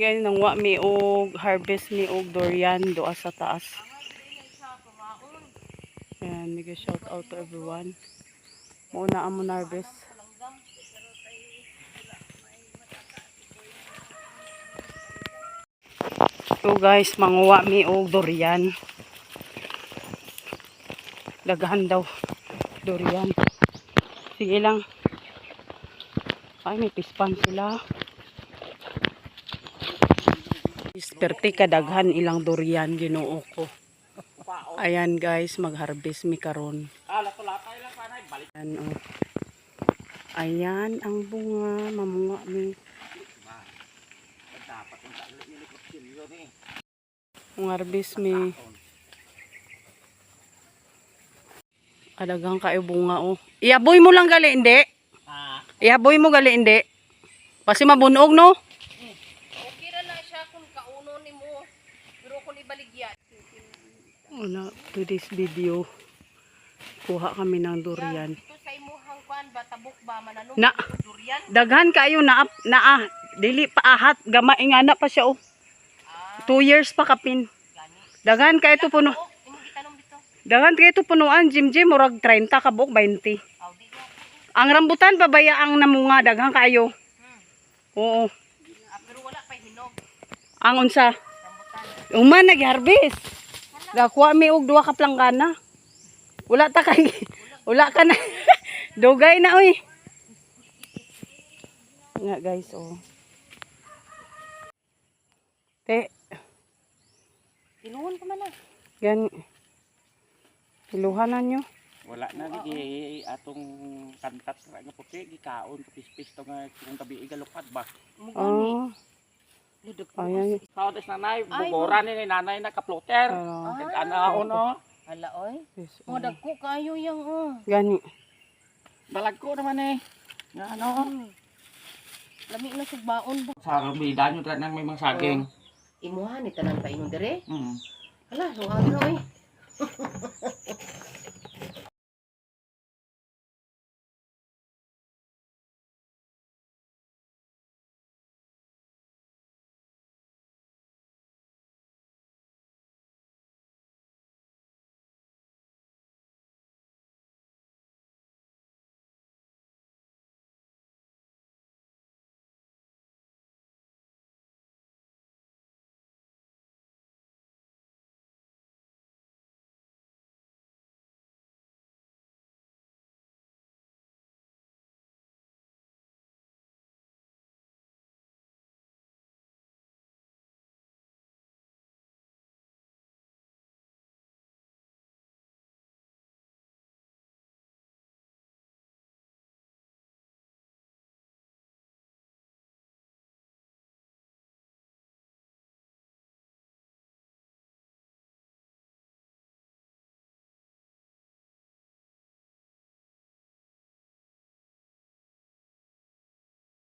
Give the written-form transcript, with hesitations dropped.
Guys, nangwa mi og harvest mi og durian doa sa taas. Ayan, nag shout out to everyone. Muna amon harvest. So guys, manguwa mi og durian. Daghan daw durian. Sige lang. Ay, may pispan sila. Perti kadaghan ilang durian Ginoo ko. Ayan guys, mag-harvest mi karon. Ayan, oh. Ayan ang bunga, mamunga mi. Harvest mi. Adagang kayo bunga, oh. Iaboy mo lang gali, hindi? Iaboy mo gali, hindi? Kasi mabunog, no? Okay ra na siya kung kauno ni mo. Pero kung ibaligyan. Una, to this video, kuha kami ng durian. Ito sa imuhang kwan ba, tabok ba, mananong Na, durian? daghan kayo na dili pa ahat, gamay nga na pa siya, oh. 2 years pa kapin. Daghan kayo ito puno. Imong gitanong dito. Daghan kayo ito punuan, Jim, murag 30 kabuk, 20. Ang rambutan, babaya ang namunga, daghan kayo. Oo. Pero wala pa hinog. Ang unsa? Rambutan. Uman, nag-harvest. Gakuha mi og 2 ka planggana. Wala ta kay, wala ka na. Dugay na, oy. Nga, guys, oh. Te. Tinuon pa man na. Yan. Iluhanan nyo. Wala na di atong kantat nga puti gikaon pis-pis to nga kung tabi igalukad ba. Oh. Ayan. Sa otes nanay buboran ni nanay na kaploter. Ano no? Hala oy. Yes, Mo dagko kayo yang oh. Gani. Dalag ko naman eh. Nga ano? Lami na sugbaon ba. Sa bida nyo nang may mga saging. Imuhan ni tanan pa inon dire. Mm. Hala, so ano oy.